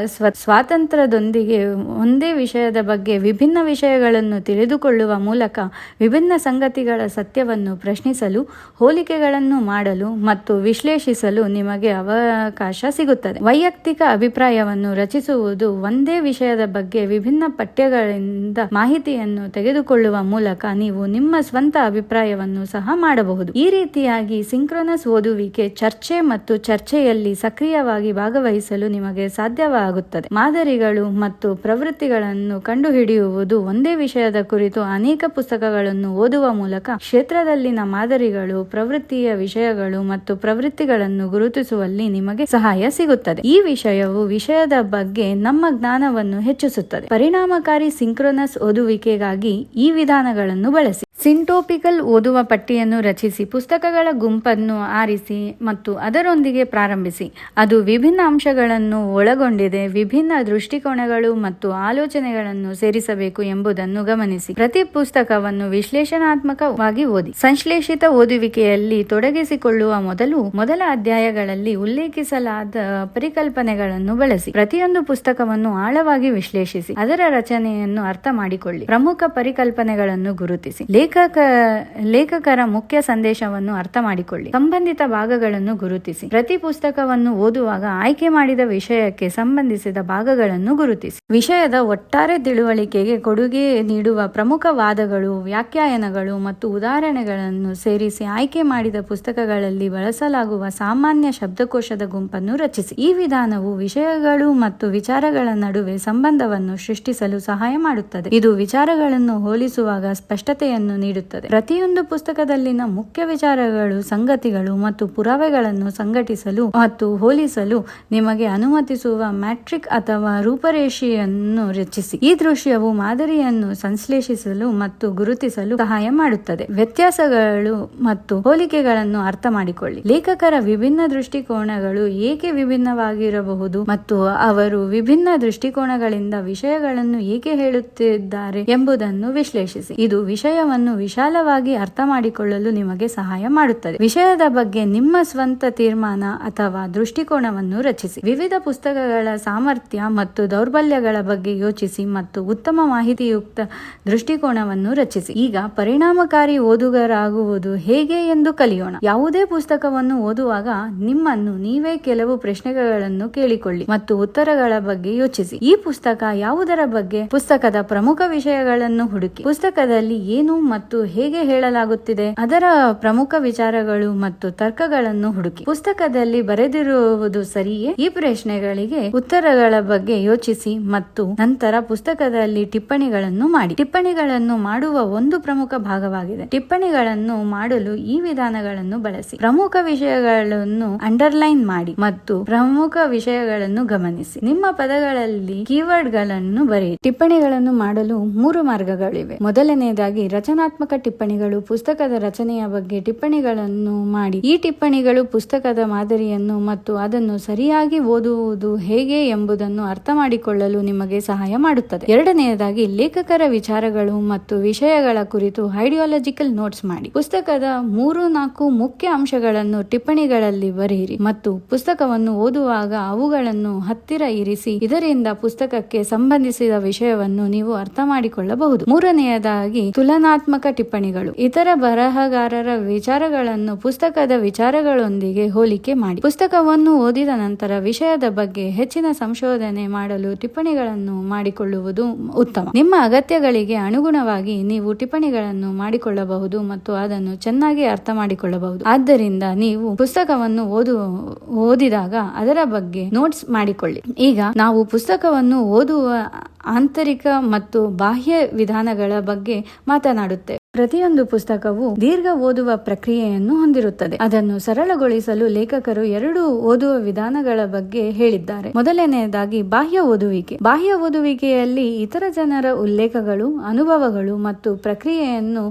ಸ್ವಾತಂತ್ರ್ಯದೊಂದಿಗೆ ಒಂದೇ ವಿಷಯದ ಬಗ್ಗೆ ವಿಭಿನ್ನ ವಿಷಯಗಳನ್ನು ತಿಳಿದುಕೊಳ್ಳುವ ಮೂಲಕ ವಿಭಿನ್ನ ಸಂಗತಿಗಳ ಸತ್ಯವನ್ನು ಪ್ರಶ್ನಿಸಲು, ಹೋಲಿಕೆಗಳನ್ನು ಮಾಡಲು ಮತ್ತು ವಿಶ್ಲೇಷಿಸಲು ನಿಮಗೆ ಅವಕಾಶ ಸಿಗುತ್ತದೆ. ವೈಯಕ್ತಿಕ ಅಭಿಪ್ರಾಯವನ್ನು ರಚಿಸುವುದು ಒಂದೇ ವಿಷಯದ ಬಗ್ಗೆ ವಿಭಿನ್ನ ಪಠ್ಯಗಳಿಂದ ಮಾಹಿತಿಯನ್ನು ತೆಗೆದುಕೊಳ್ಳುವ ಮೂಲಕ ನೀವು ನಿಮ್ಮ ಸ್ವಂತ ಅಭಿಪ್ರಾಯವನ್ನು ಸಹ ಮಾಡಬಹುದು. ಈ ರೀತಿಯಾಗಿ ಸಿಂಕ್ರೋನಸ್ ಓದುವಿಕೆ ಚರ್ಚೆ ಮತ್ತು ಚರ್ಚೆಯಲ್ಲಿ ಸಕ್ರಿಯವಾಗಿ ಭಾಗವಹಿಸಲು ನಿಮಗೆ ಸಾಧ್ಯವಾಗುತ್ತದೆ. ಮಾದರಿಗಳು ಮತ್ತು ಪ್ರವೃತ್ತಿಗಳನ್ನು ಕಂಡುಹಿಡಿಯುವುದು ಒಂದೇ ವಿಷಯದ ಕುರಿತು ಅನೇಕ ಪುಸ್ತಕಗಳನ್ನು ಓದುವ ಮೂಲಕ ಕ್ಷೇತ್ರದಲ್ಲಿನ ಮಾದರಿಗಳು, ಪ್ರವೃತ್ತಿಯ ವಿಷಯಗಳು ಮತ್ತು ಪ್ರವೃತ್ತಿಗಳನ್ನು ಗುರುತಿಸುವಲ್ಲಿ ನಿಮಗೆ ಸಹಾಯ ಸಿಗುತ್ತದೆ. ಈ ವಿಷಯವು ವಿಷಯದ ಬಗ್ಗೆ ನಮ್ಮ ಜ್ಞಾನವನ್ನು ಹೆಚ್ಚಿಸುತ್ತದೆ. ಪರಿಣಾಮಕಾರಿ ಸಿಂಕ್ರೋನಸ್ ಓದುವಿಕೆಗಾಗಿ ಈ ವಿಧಾನಗಳನ್ನು ಬಳಸಿ. ಸಿಂಟೋಪಿಕಲ್ ಓದುವ ಪಟ್ಟಿಯನ್ನು ರಚಿಸಿ ಪುಸ್ತಕಗಳ ಗುಂಪನ್ನು ಆರಿಸಿ ಮತ್ತು ಅದರೊಂದಿಗೆ ಪ್ರಾರಂಭಿಸಿ. ಅದು ವಿಭಿನ್ನ ಅಂಶಗಳನ್ನು ಒಳಗೊಂಡಿದೆ. ವಿಭಿನ್ನ ದೃಷ್ಟಿಕೋನಗಳು ಮತ್ತು ಆಲೋಚನೆಗಳನ್ನು ಸೇರಿಸಬೇಕು ಎಂಬುದನ್ನು ಗಮನಿಸಿ. ಪ್ರತಿ ಪುಸ್ತಕವನ್ನು ವಿಶ್ಲೇಷಣಾತ್ಮಕವಾಗಿ ಓದಿ. ಸಂಶ್ಲೇಷಿತ ಓದುವಿಕೆಯಲ್ಲಿ ತೊಡಗಿಸಿಕೊಳ್ಳುವ ಮೊದಲ ಅಧ್ಯಾಯಗಳಲ್ಲಿ ಉಲ್ಲೇಖಿಸಲಾದ ಪರಿಕಲ್ಪನೆಗಳನ್ನು ಬಳಸಿ. ಪ್ರತಿಯೊಂದು ಪುಸ್ತಕವನ್ನು ಆಳವಾಗಿ ವಿಶ್ಲೇಷಿಸಿ. ಅದರ ರಚನೆಯನ್ನು ಅರ್ಥ ಮಾಡಿಕೊಳ್ಳಿ. ಪ್ರಮುಖ ಪರಿಕಲ್ಪನೆಗಳನ್ನು ಗುರುತಿಸಿ. ಲೇಖಕರ ಮುಖ್ಯ ಸಂದೇಶವನ್ನು ಅರ್ಥ ಮಾಡಿಕೊಳ್ಳಿ. ಸಂಬಂಧಿತ ಭಾಗಗಳನ್ನು ಗುರುತಿಸಿ. ಪ್ರತಿ ಪುಸ್ತಕವನ್ನು ಓದುವಾಗ ಆಯ್ಕೆ ಮಾಡಿದ ವಿಷಯಕ್ಕೆ ಸಂಬಂಧಿಸಿದ ಭಾಗಗಳನ್ನು ಗುರುತಿಸಿ. ವಿಷಯದ ಒಟ್ಟಾರೆ ತಿಳುವಳಿಕೆಗೆ ಕೊಡುಗೆ ನೀಡುವ ಪ್ರಮುಖ ವಾದಗಳು, ವ್ಯಾಖ್ಯಾನಗಳು ಮತ್ತು ಉದಾಹರಣೆಗಳನ್ನು ಸೇರಿಸಿ ಆಯ್ಕೆ ಮಾಡಿದ ಪುಸ್ತಕಗಳಲ್ಲಿ ಬಳಸಲಾಗುವ ಸಾಮಾನ್ಯ ಶಬ್ದಕೋಶದ ಗುಂಪನ್ನು ರಚಿಸಿ. ಈ ವಿಧಾನವು ವಿಷಯಗಳು ಮತ್ತು ವಿಚಾರಗಳ ನಡುವೆ ಸಂಬಂಧವನ್ನು ಸೃಷ್ಟಿಸಲು ಸಹಾಯ ಮಾಡುತ್ತದೆ. ಇದು ವಿಚಾರಗಳನ್ನು ಹೋಲಿಸುವಾಗ ಸ್ಪಷ್ಟತೆಯನ್ನು ನೀಡುತ್ತದೆ. ಪ್ರತಿಯೊಂದು ಪುಸ್ತಕದಲ್ಲಿನ ಮುಖ್ಯ ವಿಚಾರಗಳು, ಸಂಗತಿಗಳು ಮತ್ತು ಪುರಾವೆಗಳನ್ನು ಸಂಘಟಿಸಲು ಮತ್ತು ಹೋಲಿಸಲು ನಿಮಗೆ ಅನುಮತಿಸುವ ಮ್ಯಾಟ್ರಿಕ್ ಅಥವಾ ರೂಪರೇಷೆಯನ್ನು ರಚಿಸಿ. ಈ ದೃಶ್ಯವು ಮಾದರಿಯನ್ನು ಸಂಶ್ಲೇಷಿಸಲು ಮತ್ತು ಗುರುತಿಸಲು ಸಹಾಯ ಮಾಡುತ್ತದೆ. ವ್ಯತ್ಯಾಸಗಳು ಮತ್ತು ಹೋಲಿಕೆಗಳನ್ನು ಅರ್ಥ ಮಾಡಿಕೊಳ್ಳಿ. ಲೇಖಕರ ವಿಭಿನ್ನ ದೃಷ್ಟಿಕೋನಗಳು ಏಕೆ ವಿಭಿನ್ನವಾಗಿರಬಹುದು ಮತ್ತು ಅವರು ವಿಭಿನ್ನ ದೃಷ್ಟಿಕೋನಗಳಿಂದ ವಿಷಯಗಳನ್ನು ಏಕೆ ಹೇಳುತ್ತಿದ್ದಾರೆ ಎಂಬುದನ್ನು ವಿಶ್ಲೇಷಿಸಿ. ಇದು ವಿಷಯವನ್ನು ವಿಶಾಲವಾಗಿ ಅರ್ಥ ಮಾಡಿಕೊಳ್ಳಲು ನಿಮಗೆ ಸಹಾಯ ಮಾಡುತ್ತದೆ. ವಿಷಯದ ಬಗ್ಗೆ ನಿಮ್ಮ ಸ್ವಂತ ತೀರ್ಮಾನ ಅಥವಾ ದೃಷ್ಟಿಕೋನವನ್ನು ರಚಿಸಿ. ವಿವಿಧ ಪುಸ್ತಕಗಳ ಸಾಮರ್ಥ್ಯ ಮತ್ತು ದೌರ್ಬಲ್ಯಗಳ ಬಗ್ಗೆ ಯೋಚಿಸಿ ಮತ್ತು ಉತ್ತಮ ಮಾಹಿತಿಯುಕ್ತ ದೃಷ್ಟಿಕೋನವನ್ನು ರಚಿಸಿ. ಈಗ ಪರಿಣಾಮಕಾರಿ ಓದುಗರಾಗುವುದು ಹೇಗೆ ಎಂದು ಕಲಿಯೋಣ. ಯಾವುದೇ ಪುಸ್ತಕವನ್ನು ಓದುವಾಗ ನಿಮ್ಮನ್ನು ನೀವೇ ಕೆಲವು ಪ್ರಶ್ನೆಗಳನ್ನು ಕೇಳಿಕೊಳ್ಳಿ ಮತ್ತು ಉತ್ತರಗಳ ಬಗ್ಗೆ ಯೋಚಿಸಿ. ಈ ಪುಸ್ತಕ ಯಾವುದರ ಬಗ್ಗೆ? ಪುಸ್ತಕದ ಪ್ರಮುಖ ವಿಷಯಗಳನ್ನು ಹುಡುಕಿ. ಪುಸ್ತಕದಲ್ಲಿ ಏನು ಮತ್ತು ಹೇಗೆ ಹೇಳಲಾಗುತ್ತಿದೆ? ಅದರ ಪ್ರಮುಖ ವಿಚಾರಗಳು ಮತ್ತು ತರ್ಕಗಳನ್ನು ಹುಡುಕಿ. ಪುಸ್ತಕದಲ್ಲಿ ಬರೆದಿರುವುದು ಸರಿಯೇ? ಈ ಪ್ರಶ್ನೆಗಳಿಗೆ ಉತ್ತರಗಳ ಬಗ್ಗೆ ಯೋಚಿಸಿ ಮತ್ತು ನಂತರ ಪುಸ್ತಕದಲ್ಲಿ ಟಿಪ್ಪಣಿಗಳನ್ನು ಮಾಡಿ. ಟಿಪ್ಪಣಿಗಳನ್ನು ಮಾಡುವ ಒಂದು ಪ್ರಮುಖ ಭಾಗವಾಗಿದೆ. ಟಿಪ್ಪಣಿಗಳನ್ನು ಮಾಡಲು ಈ ವಿಧಾನಗಳನ್ನು ಬಳಸಿ. ಪ್ರಮುಖ ವಿಷಯಗಳನ್ನು ಅಂಡರ್ಲೈನ್ ಮಾಡಿ ಮತ್ತು ಪ್ರಮುಖ ವಿಷಯಗಳನ್ನು ಗಮನಿಸಿ. ನಿಮ್ಮ ಪದಗಳಲ್ಲಿ ಕೀವರ್ಡ್ಗಳನ್ನು ಬರೆಯಿರಿ. ಟಿಪ್ಪಣಿಗಳನ್ನು ಮಾಡಲು 3 ಮಾರ್ಗಗಳಿವೆ. ಮೊದಲನೆಯದಾಗಿ ರಚನಾತ್ಮಕ ಟಿಪ್ಪಣಿಗಳು. ಪುಸ್ತಕದ ರಚನೆಯ ಬಗ್ಗೆ ಟಿಪ್ಪಣಿಗಳನ್ನು ಮಾಡಿ. ಈ ಟಿಪ್ಪಣಿಗಳು ಪುಸ್ತಕದ ಮಾದರಿಯನ್ನು ಮತ್ತು ಅದನ್ನು ಸರಿಯಾಗಿ ಓದುವುದು ಹೇಗೆ ಎಂಬುದನ್ನು ಅರ್ಥ ಮಾಡಿಕೊಳ್ಳಲು ನಿಮಗೆ ಸಹಾಯ ಮಾಡುತ್ತದೆ. ಎರಡನೆಯದಾಗಿ ಲೇಖಕರ ವಿಚಾರಗಳು ಮತ್ತು ವಿಷಯಗಳ ಕುರಿತು ಐಡಿಯಾಲಜಿಕಲ್ ನೋಟ್ಸ್ ಮಾಡಿ. ಪುಸ್ತಕದ 3-4 ಮುಖ್ಯ ಅಂಶಗಳನ್ನು ಟಿಪ್ಪಣಿಗಳಲ್ಲಿ ಬರೆಯಿರಿ ಮತ್ತು ಪುಸ್ತಕವನ್ನು ಓದುವಾಗ ಅವುಗಳನ್ನು ಹತ್ತಿರ ಇರಿಸಿ. ಇದರಿಂದ ಪುಸ್ತಕಕ್ಕೆ ಸಂಬಂಧಿಸಿದ ವಿಷಯವನ್ನು ನೀವು ಅರ್ಥ ಮಾಡಿಕೊಳ್ಳಬಹುದು. ಮೂರನೆಯದಾಗಿ ತುಲನಾತ್ಮಕ ಟಿಪ್ಪಣಿಗಳು. ಇತರ ಬರಹಗಾರರ ವಿಚಾರಗಳನ್ನು ಪುಸ್ತಕದ ವಿಚಾರಗಳೊಂದಿಗೆ ಹೋಲಿಕೆ ಮಾಡಿ. ಪುಸ್ತಕವನ್ನು ಓದಿದ ನಂತರ ವಿಷಯದ ಬಗ್ಗೆ ಹೆಚ್ಚಿನ ಸಂಶೋಧನೆ ಮಾಡಲು ಟಿಪ್ಪಣಿಗಳನ್ನು ಮಾಡಿಕೊಳ್ಳುವುದು ಉತ್ತಮ. ನಿಮ್ಮ ಅಗತ್ಯಗಳಿಗೆ ಅನುಗುಣವಾಗಿ ನೀವು ಟಿಪ್ಪಣಿಗಳನ್ನು ಮಾಡಿಕೊಳ್ಳಬಹುದು ಮತ್ತು ಅದನ್ನು ಚೆನ್ನಾಗಿ ಅರ್ಥ ಮಾಡಿಕೊಳ್ಳಬಹುದು. ಆದ್ದರಿಂದ ನೀವು ಪುಸ್ತಕವನ್ನು ಓದಿದಾಗ ಅದರ ಬಗ್ಗೆ ನೋಟ್ಸ್ ಮಾಡಿಕೊಳ್ಳಿ. ಈಗ ನಾವು ಪುಸ್ತಕವನ್ನು ಓದುವ ಆಂತರಿಕ ಮತ್ತು ಬಾಹ್ಯ ವಿಧಾನಗಳ ಬಗ್ಗೆ ಮಾತನಾಡುತ್ತೇವೆ. ಪ್ರತಿಯೊಂದು ಪುಸ್ತಕವು ದೀರ್ಘ ಓದುವ ಪ್ರಕ್ರಿಯೆಯನ್ನು ಹೊಂದಿರುತ್ತದೆ. ಅದನ್ನು ಸರಳಗೊಳಿಸಲು ಲೇಖಕರು 2 ಓದುವ ವಿಧಾನಗಳ ಬಗ್ಗೆ ಹೇಳಿದ್ದಾರೆ. ಮೊದಲನೆಯದಾಗಿ ಬಾಹ್ಯ ಓದುವಿಕೆ. ಬಾಹ್ಯ ಓದುವಿಕೆಯಲ್ಲಿ ಇತರ ಜನರ ಉಲ್ಲೇಖಗಳು, ಅನುಭವಗಳು ಮತ್ತು ಪ್ರಕ್ರಿಯೆಯನ್ನು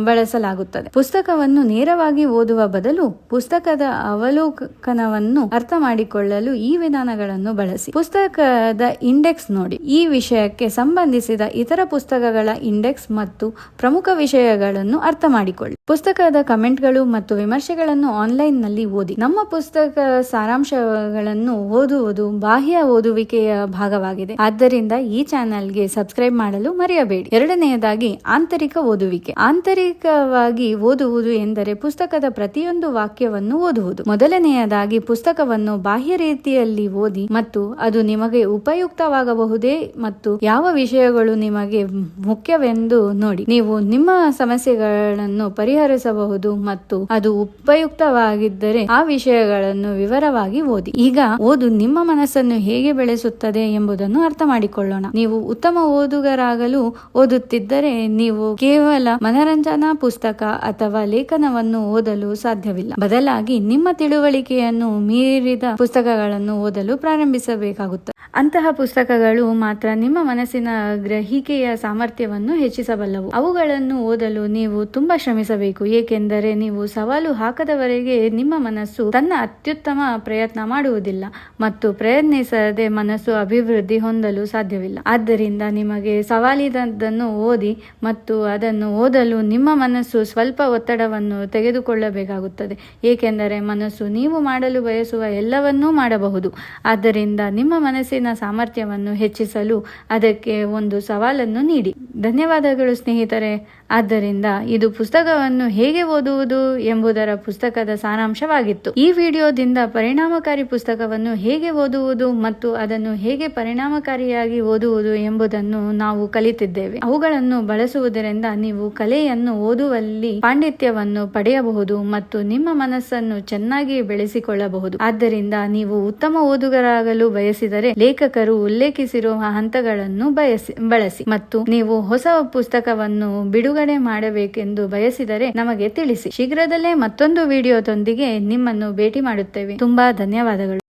ಬಳಸಲಾಗುತ್ತದೆ. ಪುಸ್ತಕವನ್ನು ನೇರವಾಗಿ ಓದುವ ಬದಲು ಪುಸ್ತಕದ ಅವಲೋಕನವನ್ನು ಅರ್ಥ ಮಾಡಿಕೊಳ್ಳಲು ಈ ವಿಧಾನಗಳನ್ನು ಬಳಸಿ. ಪುಸ್ತಕದ ಇಂಡೆಕ್ಸ್ ನೋಡಿ. ಈ ವಿಷಯಕ್ಕೆ ಸಂಬಂಧಿಸಿದ ಇತರ ಪುಸ್ತಕಗಳ ಇಂಡೆಕ್ಸ್ ಮತ್ತು ಪ್ರಮುಖ ವಿಷಯಗಳನ್ನು ಅರ್ಥ ಮಾಡಿಕೊಳ್ಳಿ. ಪುಸ್ತಕದ ಕಮೆಂಟ್ಗಳು ಮತ್ತು ವಿಮರ್ಶೆಗಳನ್ನು ಆನ್ಲೈನ್ ನಲ್ಲಿ ಓದಿ. ನಮ್ಮ ಪುಸ್ತಕ ಸಾರಾಂಶಗಳನ್ನು ಓದುವುದು ಬಾಹ್ಯ ಓದುವಿಕೆಯ ಭಾಗವಾಗಿದೆ. ಆದ್ದರಿಂದ ಈ ಚಾನೆಲ್ಗೆ ಸಬ್ಸ್ಕ್ರೈಬ್ ಮಾಡಲು ಮರೆಯಬೇಡಿ. ಎರಡನೆಯದಾಗಿ ಆಂತರಿಕ ಓದುವಿಕೆ. ಆಂತರಿಕವಾಗಿ ಓದುವುದು ಎಂದರೆ ಪುಸ್ತಕದ ಪ್ರತಿಯೊಂದು ವಾಕ್ಯವನ್ನು ಓದುವುದು. ಮೊದಲನೆಯದಾಗಿ ಪುಸ್ತಕವನ್ನು ಬಾಹ್ಯ ರೀತಿಯಲ್ಲಿ ಓದಿ ಮತ್ತು ಅದು ನಿಮಗೆ ಉಪಯುಕ್ತವಾಗಬಹುದೇ ಮತ್ತು ಯಾವ ವಿಷಯಗಳು ನಿಮಗೆ ಮುಖ್ಯವೆಂದು ನೋಡಿ. ನೀವು ನಿಮ್ಮ ಸಮಸ್ಯೆಗಳನ್ನು ಪರಿಹರಿಸಲು ಪರಿಹರಿಸಬಹುದು ಮತ್ತು ಅದು ಉಪಯುಕ್ತವಾಗಿದ್ದರೆ ಆ ವಿಷಯಗಳನ್ನು ವಿವರವಾಗಿ ಓದಿ. ಈಗ ಓದು ನಿಮ್ಮ ಮನಸ್ಸನ್ನು ಹೇಗೆ ಬೆಳೆಸುತ್ತದೆ ಎಂಬುದನ್ನು ಅರ್ಥ ಮಾಡಿಕೊಳ್ಳೋಣ. ನೀವು ಉತ್ತಮ ಓದುಗರಾಗಲು ಓದುತ್ತಿದ್ದರೆ ನೀವು ಕೇವಲ ಮನರಂಜನಾ ಪುಸ್ತಕ ಅಥವಾ ಲೇಖನವನ್ನು ಓದಲು ಸಾಧ್ಯವಿಲ್ಲ. ಬದಲಾಗಿ ನಿಮ್ಮ ತಿಳುವಳಿಕೆಯನ್ನು ಮೀರಿದ ಪುಸ್ತಕಗಳನ್ನು ಓದಲು ಪ್ರಾರಂಭಿಸಬೇಕಾಗುತ್ತದೆ. ಅಂತಹ ಪುಸ್ತಕಗಳು ಮಾತ್ರ ನಿಮ್ಮ ಮನಸ್ಸಿನ ಗ್ರಹಿಕೆಯ ಸಾಮರ್ಥ್ಯವನ್ನು ಹೆಚ್ಚಿಸಬಲ್ಲವು. ಅವುಗಳನ್ನು ಓದಲು ನೀವು ತುಂಬಾ ಶ್ರಮಿಸಬೇಕು, ಏಕೆಂದರೆ ನೀವು ಸವಾಲು ಹಾಕದವರೆಗೆ ನಿಮ್ಮ ಮನಸ್ಸು ತನ್ನ ಅತ್ಯುತ್ತಮ ಪ್ರಯತ್ನ ಮಾಡುವುದಿಲ್ಲ ಮತ್ತು ಪ್ರಯತ್ನಿಸದೆ ಮನಸ್ಸು ಅಭಿವೃದ್ಧಿ ಹೊಂದಲು ಸಾಧ್ಯವಿಲ್ಲ. ಆದ್ದರಿಂದ ನಿಮಗೆ ಸವಾಲಿನದನ್ನು ಓದಿ ಮತ್ತು ಅದನ್ನು ಓದಲು ನಿಮ್ಮ ಮನಸ್ಸು ಸ್ವಲ್ಪ ಒತ್ತಡವನ್ನು ತೆಗೆದುಕೊಳ್ಳಬೇಕಾಗುತ್ತದೆ, ಏಕೆಂದರೆ ಮನಸ್ಸು ನೀವು ಮಾಡಲು ಬಯಸುವ ಎಲ್ಲವನ್ನೂ ಮಾಡಬಹುದು. ಆದ್ದರಿಂದ ನಿಮ್ಮ ಮನಸ್ಸಿನ ಸಾಮರ್ಥ್ಯವನ್ನು ಹೆಚ್ಚಿಸಲು ಅದಕ್ಕೆ ಒಂದು ಸವಾಲನ್ನು ನೀಡಿ. ಧನ್ಯವಾದಗಳು ಸ್ನೇಹಿತರೆ. ಆದ್ದರಿಂದ ಇದು ಪುಸ್ತಕವನ್ನು ಹೇಗೆ ಓದುವುದು ಎಂಬುದರ ಪುಸ್ತಕದ ಸಾರಾಂಶವಾಗಿತ್ತು. ಈ ವಿಡಿಯೋದಿಂದ ಪರಿಣಾಮಕಾರಿ ಪುಸ್ತಕವನ್ನು ಹೇಗೆ ಓದುವುದು ಮತ್ತು ಅದನ್ನು ಹೇಗೆ ಪರಿಣಾಮಕಾರಿಯಾಗಿ ಓದುವುದು ಎಂಬುದನ್ನು ನಾವು ಕಲಿತಿದ್ದೇವೆ. ಅವುಗಳನ್ನು ಬಳಸುವುದರಿಂದ ನೀವು ಕಲೆಯನ್ನು ಓದುವಲ್ಲಿ ಪಾಂಡಿತ್ಯವನ್ನು ಪಡೆಯಬಹುದು ಮತ್ತು ನಿಮ್ಮ ಮನಸ್ಸನ್ನು ಚೆನ್ನಾಗಿ ಬೆಳೆಸಿಕೊಳ್ಳಬಹುದು. ಆದ್ದರಿಂದ ನೀವು ಉತ್ತಮ ಓದುಗರಾಗಲು ಬಯಸಿದರೆ ಲೇಖಕರು ಉಲ್ಲೇಖಿಸಿರುವ ಹಂತಗಳನ್ನು ಬಳಸಿ ಮತ್ತು ನೀವು ಹೊಸ ಪುಸ್ತಕವನ್ನು ಬಿಡುಗಡೆ ಮಾಡಬೇಕೆಂದು ಬಯಸಿದರೆ ನಮಗೆ ತಿಳಿಸಿ. ಶೀಘ್ರದಲ್ಲೇ ಮತ್ತೊಂದು ವಿಡಿಯೋದೊಂದಿಗೆ ನಿಮ್ಮನ್ನು ಭೇಟಿ ಮಾಡುತ್ತೇವೆ. ತುಂಬಾ ಧನ್ಯವಾದಗಳು.